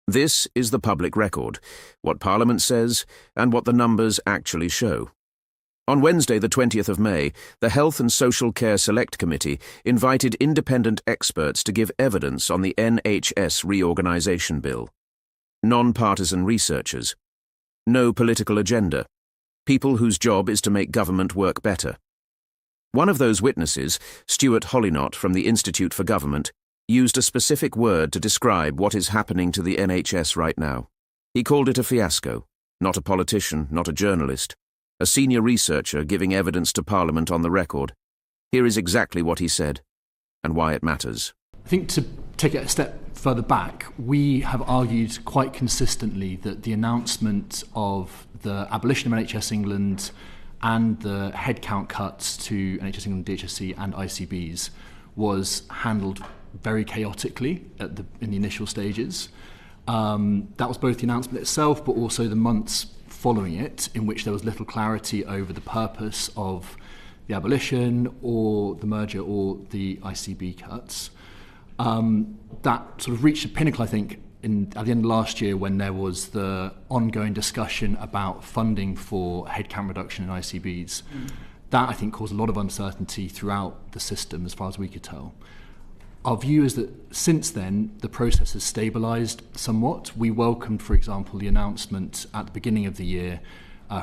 This is the public record, what Parliament says and what the numbers actually show. On Wednesday, the 20th of May, the Health and Social Care Select Committee invited independent experts to give evidence on the NHS Reorganisation Bill. Non-partisan researchers. No political agenda. People whose job is to make government work better. One of those witnesses, Stuart Holyknott from the Institute for Government, used a specific word to describe what is happening to the NHS right now. He called it a fiasco. Not a politician, not a journalist. A senior researcher giving evidence to Parliament on the record. Here is exactly what he said, and why it matters. I think to take it a step further back, we have argued quite consistently that the announcement of the abolition of NHS England and the headcount cuts to NHS England, DHSC and ICBs was handled very chaotically in the initial stages. That was both the announcement itself, but also the months following it, in which there was little clarity over the purpose of the abolition or the merger or the ICB cuts. That sort of reached a pinnacle, I think, at the end of last year, when there was the ongoing discussion about funding for headcount reduction in ICBs. That, I think, caused a lot of uncertainty throughout the system, as far as we could tell. Our view is that since then, the process has stabilised somewhat. We welcomed, for example, the announcement at the beginning of the year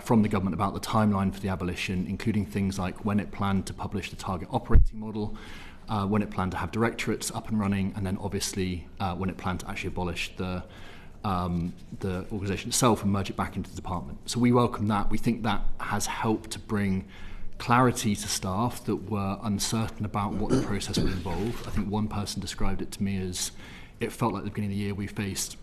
from the government about the timeline for the abolition, including things like when it planned to publish the target operating model, when it planned to have directorates up and running, and then obviously when it planned to actually abolish the organisation itself and merge it back into the department. So we welcome that. We think that has helped to bring clarity to staff that were uncertain about what the process would involve. I think one person described it to me as it felt like at the beginning of the year we faced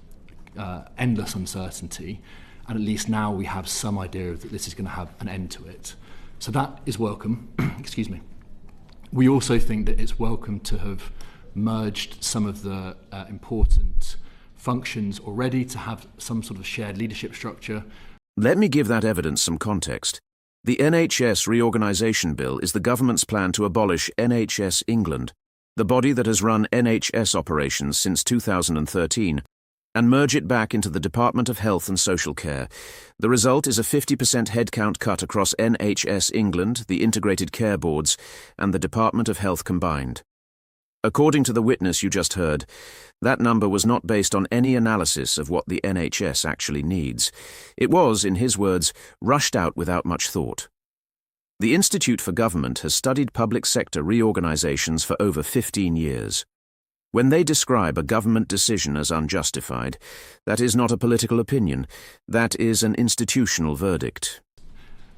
endless uncertainty, and at least now we have some idea that this is going to have an end to it. So that is welcome. Excuse me. We also think that it's welcome to have merged some of the important functions already, to have some sort of shared leadership structure. Let me give that evidence some context. The NHS Reorganisation Bill is the government's plan to abolish NHS England, the body that has run NHS operations since 2013, and merge it back into the Department of Health and Social Care. The result is a 50% headcount cut across NHS England, the Integrated Care Boards, and the Department of Health combined. According to the witness you just heard, that number was not based on any analysis of what the NHS actually needs. It was, in his words, rushed out without much thought. The Institute for Government has studied public sector reorganisations for over 15 years. When they describe a government decision as unjustified, that is not a political opinion, that is an institutional verdict.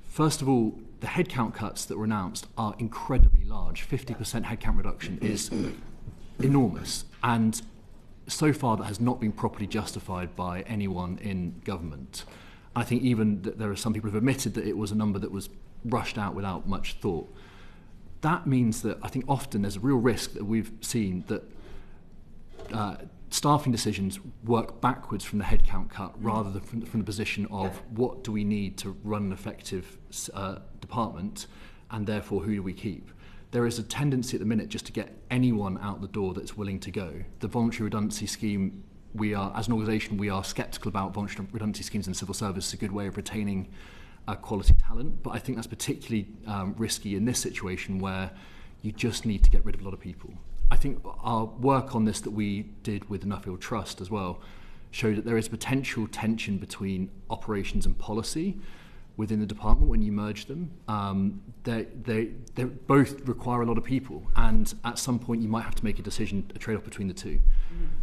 First of all, the headcount cuts that were announced are incredibly large. 50% headcount reduction is enormous, and so far that has not been properly justified by anyone in government. I think even that there are some people who have admitted that it was a number that was rushed out without much thought. That means that I think often there's a real risk that we've seen that staffing decisions work backwards from the headcount cut rather than from the position of what do we need to run an effective department, and therefore who do we keep. There is a tendency at the minute just to get anyone out the door that's willing to go. The voluntary redundancy scheme, as an organisation, we are sceptical about voluntary redundancy schemes in the civil service. It's a good way of retaining quality talent, but I think that's particularly risky in this situation where you just need to get rid of a lot of people. I think our work on this that we did with the Nuffield Trust as well showed that there is potential tension between operations and policy within the department when you merge them. They both require a lot of people, and at some point you might have to make a decision, a trade-off between the two.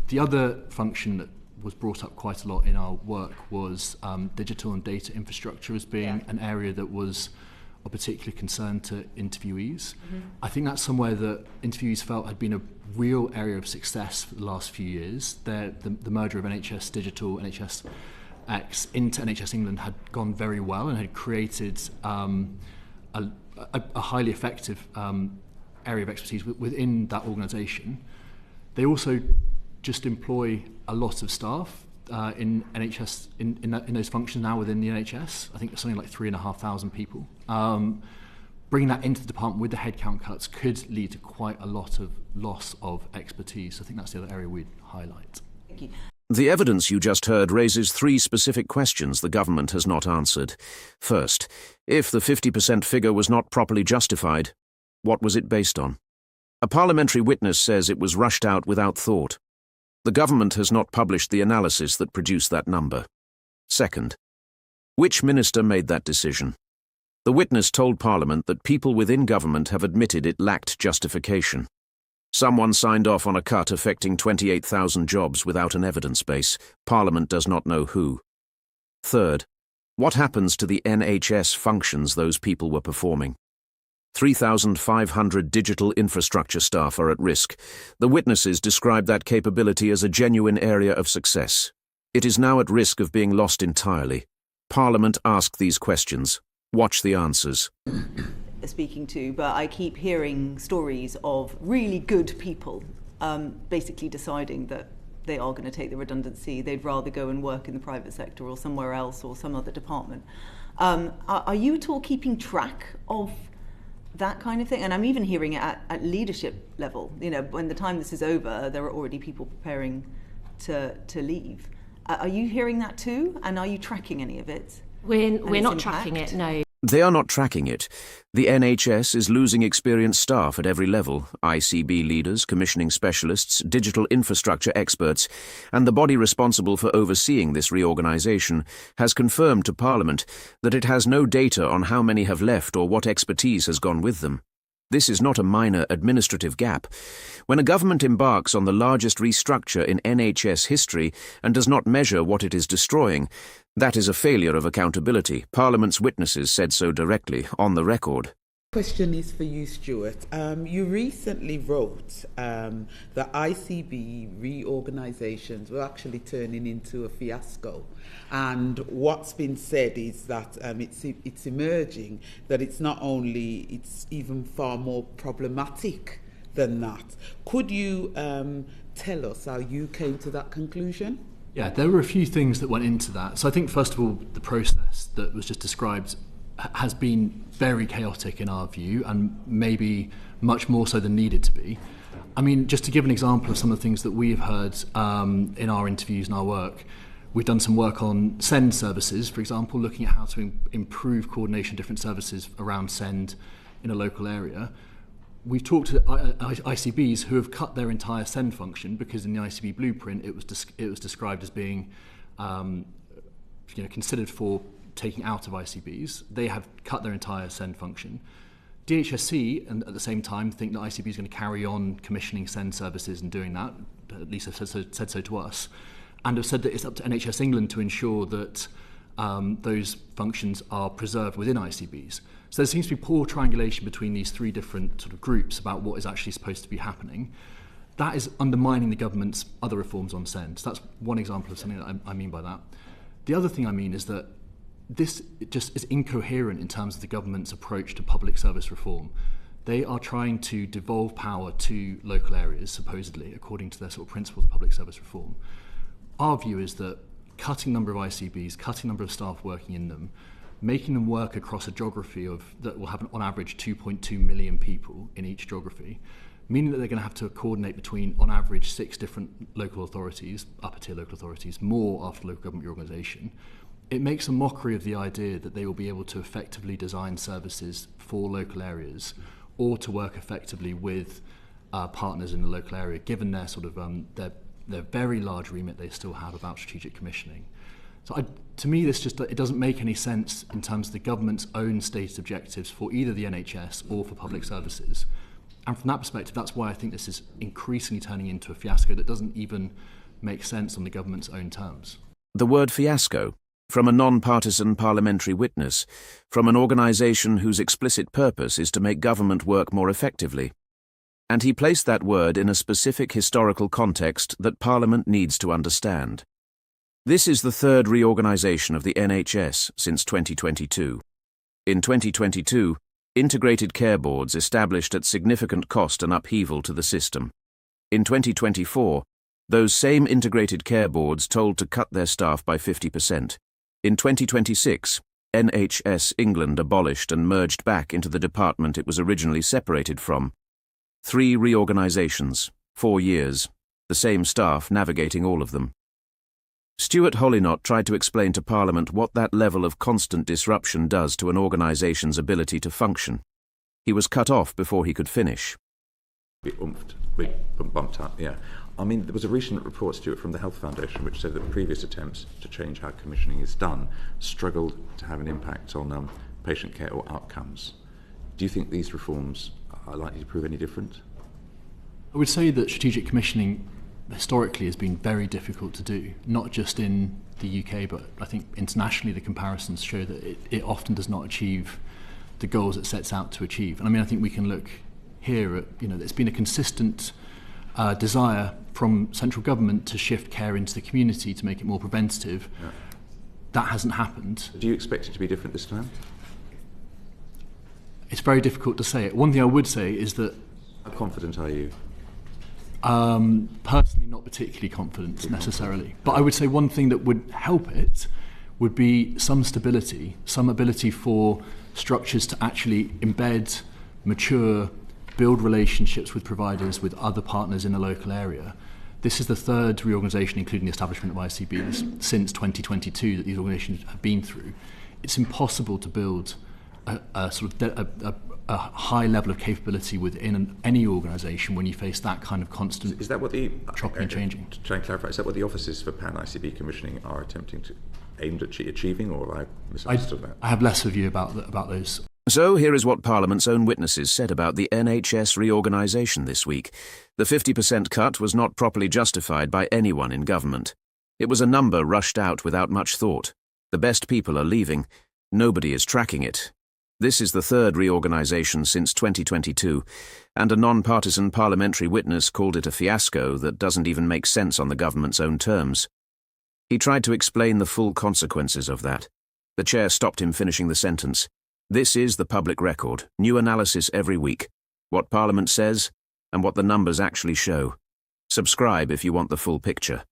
The other function that was brought up quite a lot in our work was digital and data infrastructure as being an area that was of particular concern to interviewees. I think that's somewhere that interviewees felt had been a real area of success for the last few years. The merger of NHS Digital, NHS X into NHS England had gone very well and had created a highly effective area of expertise within that organisation. They also just employ a lot of staff in NHS in those functions now within the NHS. I think it's something like 3,500 people. Bringing that into the department with the headcount cuts could lead to quite a lot of loss of expertise. I think that's the other area we'd highlight. Thank you. The evidence you just heard raises three specific questions the government has not answered. First, if the 50% figure was not properly justified, what was it based on? A parliamentary witness says it was rushed out without thought. The government has not published the analysis that produced that number. Second, which minister made that decision? The witness told Parliament that people within government have admitted it lacked justification. Someone signed off on a cut affecting 28,000 jobs without an evidence base. Parliament does not know who. Third, what happens to the NHS functions those people were performing? 3,500 digital infrastructure staff are at risk. The witnesses describe that capability as a genuine area of success. It is now at risk of being lost entirely. Parliament asked these questions. Watch the answers. Speaking to, but I keep hearing stories of really good people basically deciding that they are going to take the redundancy. They'd rather go and work in the private sector or somewhere else or some other department. Are you at all keeping track of that kind of thing? And I'm even hearing it at leadership level. You know, when the time this is over, there are already people preparing to leave. Are you hearing that too? And are you tracking any of it? We're not tracking it, no. They are not tracking it. The NHS is losing experienced staff at every level, ICB leaders, commissioning specialists, digital infrastructure experts, and the body responsible for overseeing this reorganisation has confirmed to Parliament that it has no data on how many have left or what expertise has gone with them. This is not a minor administrative gap. When a government embarks on the largest restructure in NHS history and does not measure what it is destroying, that is a failure of accountability. Parliament's witnesses said so directly, on the record. Question is for you, Stuart. You recently wrote that ICB reorganisations were actually turning into a fiasco, and what's been said is that it's emerging that it's even far more problematic than that. Could you tell us how you came to that conclusion? Yeah, there were a few things that went into that. So I think, first of all, the process that was just described has been very chaotic in our view, and maybe much more so than needed to be. I mean, just to give an example of some of the things that we've heard in our interviews and our work, we've done some work on send services, for example, looking at how to improve coordination of different services around send in a local area. We've talked to ICBs who have cut their entire send function because in the ICB blueprint it was described as being considered for taking out of ICBs. They have cut their entire send function. DHSC, and at the same time, think that ICB is going to carry on commissioning send services and doing that, at least have said so to us, and have said that it's up to NHS England to ensure that those functions are preserved within ICBs. So there seems to be poor triangulation between these three different sort of groups about what is actually supposed to be happening. That is undermining the government's other reforms on send. So that's one example of something that I mean by that. The other thing I mean is that this just is incoherent in terms of the government's approach to public service reform. They are trying to devolve power to local areas, supposedly, according to their sort of principles of public service reform. Our view is that cutting number of ICBs, cutting number of staff working in them, making them work across a geography that will have on average 2.2 million people in each geography, meaning that they're going to have to coordinate between, on average, 6 different local authorities, upper tier local authorities, more after local government reorganisation. It makes a mockery of the idea that they will be able to effectively design services for local areas or to work effectively with partners in the local area, given their sort of their very large remit they still have about strategic commissioning. So to me, it doesn't make any sense in terms of the government's own stated objectives for either the NHS or for public services. And from that perspective, that's why I think this is increasingly turning into a fiasco that doesn't even make sense on the government's own terms. The word fiasco, from a non-partisan parliamentary witness, from an organisation whose explicit purpose is to make government work more effectively. And he placed that word in a specific historical context that Parliament needs to understand. This is the third reorganisation of the NHS since 2022. In 2022, integrated care boards established at significant cost and upheaval to the system. In 2024, those same integrated care boards told to cut their staff by 50%. In 2026, NHS England abolished and merged back into the department it was originally separated from. 3 reorganisations, 4 years, the same staff navigating all of them. Stuart Holyknott tried to explain to Parliament what that level of constant disruption does to an organisation's ability to function. He was cut off before he could finish. We bumped up, yeah. I mean, there was a recent report, Stuart, from the Health Foundation, which said that previous attempts to change how commissioning is done struggled to have an impact on patient care or outcomes. Do you think these reforms are likely to prove any different? I would say that strategic commissioning historically has been very difficult to do, not just in the UK, but I think internationally the comparisons show that it often does not achieve the goals it sets out to achieve. And I mean, I think we can look here at, there's been a consistent desire from central government to shift care into the community to make it more preventative. Yeah. That hasn't happened. Do you expect it to be different this time? It's very difficult to say. One thing I would say is that... How confident are you? Personally, not particularly confident necessarily. But I would say one thing that would help it would be some stability, some ability for structures to actually embed, mature, build relationships with providers, with other partners in the local area. This is the third reorganisation, including the establishment of ICBs, since 2022 that these organisations have been through. It's impossible to build a high level of capability within any organisation when you face that kind of constant is that what the chopping and changing. To try and clarify, is that what the offices for pan-ICB commissioning are attempting to aim at achieving, or have I misunderstood that? I have less of a view about those. So here is what Parliament's own witnesses said about the NHS reorganisation this week. The 50% cut was not properly justified by anyone in government. It was a number rushed out without much thought. The best people are leaving. Nobody is tracking it. This is the third reorganisation since 2022, and a non-partisan parliamentary witness called it a fiasco that doesn't even make sense on the government's own terms. He tried to explain the full consequences of that. The chair stopped him finishing the sentence. This is the public record, new analysis every week, what Parliament says and what the numbers actually show. Subscribe if you want the full picture.